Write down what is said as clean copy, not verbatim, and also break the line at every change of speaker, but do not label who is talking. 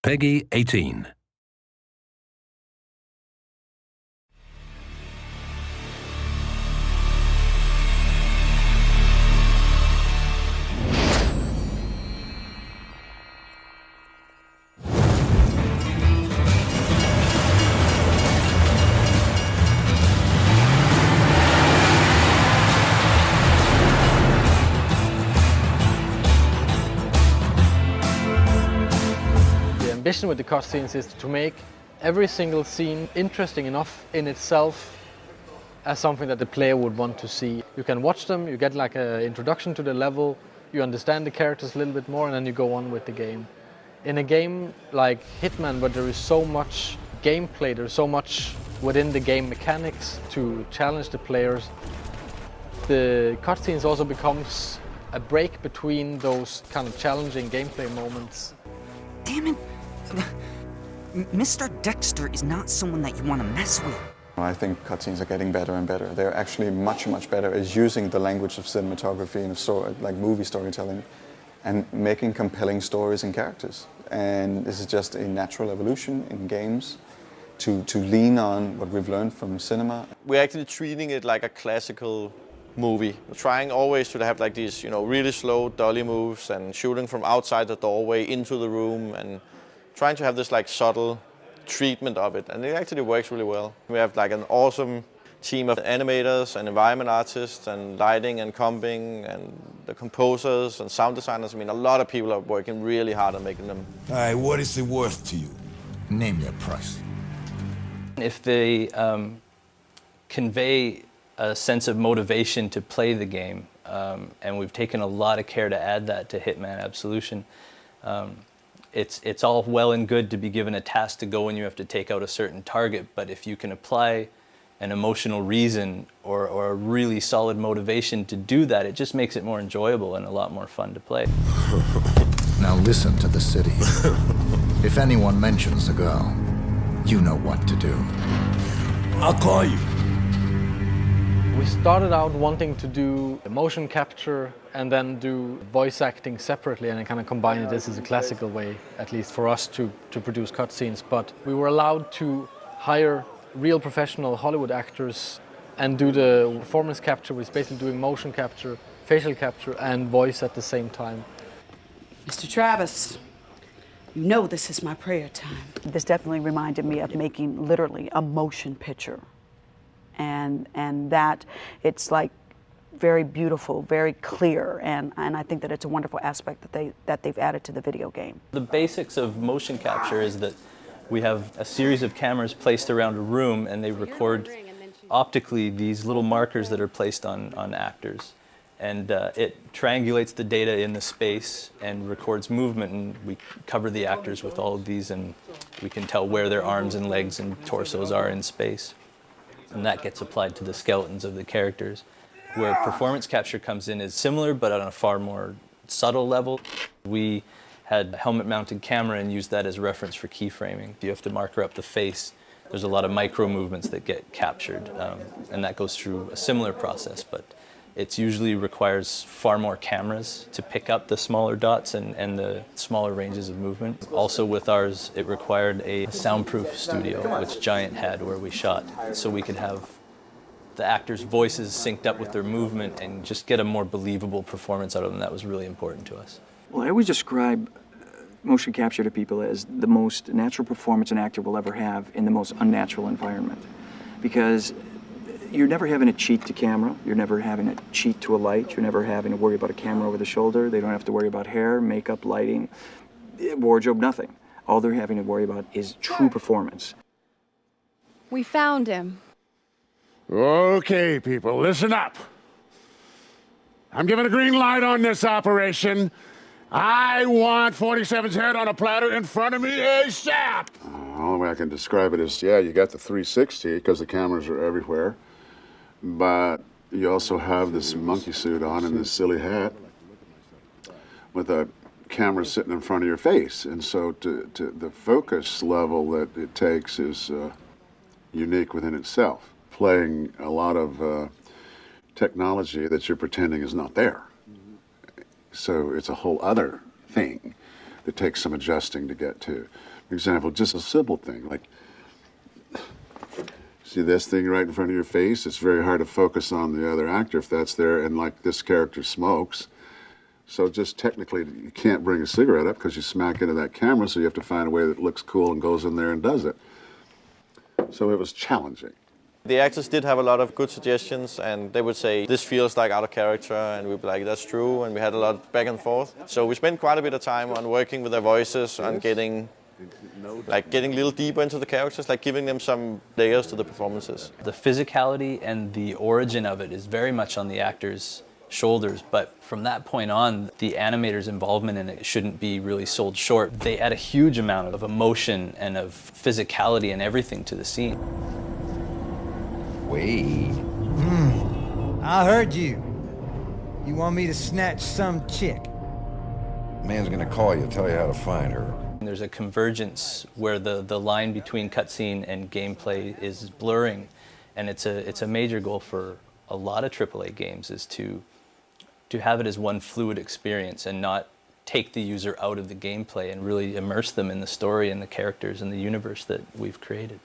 Peggy 18.
The ambition with the cutscenes is to make every single scene interesting enough in itself as something that the player would want to see. You can watch them, you get like an introduction to the level, you understand the characters a little bit more, and then you go on with the game. In a game like Hitman, where there is so much gameplay, there's so much within the game mechanics to challenge the players, the cutscenes also becomes a break between those kind of challenging gameplay moments.
Damn it! Mr. Dexter is not someone that you want to mess with.
I think cutscenes are getting better and better. They're actually much, much better at using the language of cinematography and of like movie storytelling and making compelling stories and characters. And this is just a natural evolution in games to lean on what we've learned from cinema.
We're actually treating it like a classical movie. We're trying always to have like these, really slow dolly moves and shooting from outside the doorway into the room and trying to have this like subtle treatment of it, and it actually works really well. We have like an awesome team of animators and environment artists and lighting and comping and the composers and sound designers. I mean, a lot of people are working really hard on making them.
All right, what is it worth to you? Name your price.
If they convey a sense of motivation to play the game, and we've taken a lot of care to add that to Hitman Absolution. It's all well and good to be given a task to go and you have to take out a certain target, but if you can apply an emotional reason or a really solid motivation to do that, it just makes it more enjoyable and a lot more fun to play.
Now listen to the city. If anyone mentions the girl, you know what to do. I'll call you.
We started out wanting to do motion capture and then do voice acting separately and kind of combine it. This is a classical way, at least for us, to produce cutscenes. But we were allowed to hire real professional Hollywood actors and do the performance capture, which is basically doing motion capture, facial capture, and voice at the same time.
Mr. Travis, you know this is my prayer time.
This definitely reminded me of making literally a motion picture. And that it's like very beautiful, very clear, and I think that it's a wonderful aspect that they've added to the video game.
The basics of motion capture is that we have a series of cameras placed around a room and they record optically these little markers that are placed on actors. And it triangulates the data in the space and records movement, and we cover the actors with all of these and we can tell where their arms and legs and torsos are in space. And that gets applied to the skeletons of the characters. Where performance capture comes in is similar, but on a far more subtle level. We had a helmet-mounted camera and used that as reference for keyframing. You have to marker up the face. There's a lot of micro movements that get captured, and that goes through a similar process, but it usually requires far more cameras to pick up the smaller dots and the smaller ranges of movement. Also with ours, it required a soundproof studio, which Giant had, where we shot, so we could have the actors' voices synced up with their movement and just get a more believable performance out of them. That was really important to us.
Well, I always describe motion capture to people as the most natural performance an actor will ever have in the most unnatural environment. Because you're never having to cheat to camera, you're never having to cheat to a light, you're never having to worry about a camera over the shoulder, they don't have to worry about hair, makeup, lighting, wardrobe, nothing. All they're having to worry about is true performance.
We found him.
Okay, people, listen up. I'm giving a green light on this operation. I want 47's head on a platter in front of me ASAP!
The only way I can describe it is, yeah, you got the 360 because the cameras are everywhere, but you also have this monkey suit on and this silly hat with a camera sitting in front of your face. And so the focus level that it takes is unique within itself, playing a lot of technology that you're pretending is not there. So it's a whole other thing it takes some adjusting to get to. For example, just a simple thing, like, see this thing right in front of your face? It's very hard to focus on the other actor if that's there, and like this character smokes. So just technically, you can't bring a cigarette up because you smack into that camera, so you have to find a way that looks cool and goes in there and does it. So it was challenging.
The actors did have a lot of good suggestions, and they would say, this feels like out of character, and we'd be like, that's true, and we had a lot back and forth. So we spent quite a bit of time on working with their voices, on getting a little deeper into the characters, like giving them some layers to the performances.
The physicality and the origin of it is very much on the actors' shoulders, but from that point on, the animators' involvement in it shouldn't be really sold short. They add a huge amount of emotion and of physicality and everything to the scene.
Wait. I heard you. You want me to snatch some chick? Man's gonna call you, tell you how to find her.
There's a convergence where the line between cutscene and gameplay is blurring, and it's a major goal for a lot of AAA games is to have it as one fluid experience and not take the user out of the gameplay and really immerse them in the story and the characters and the universe that we've created.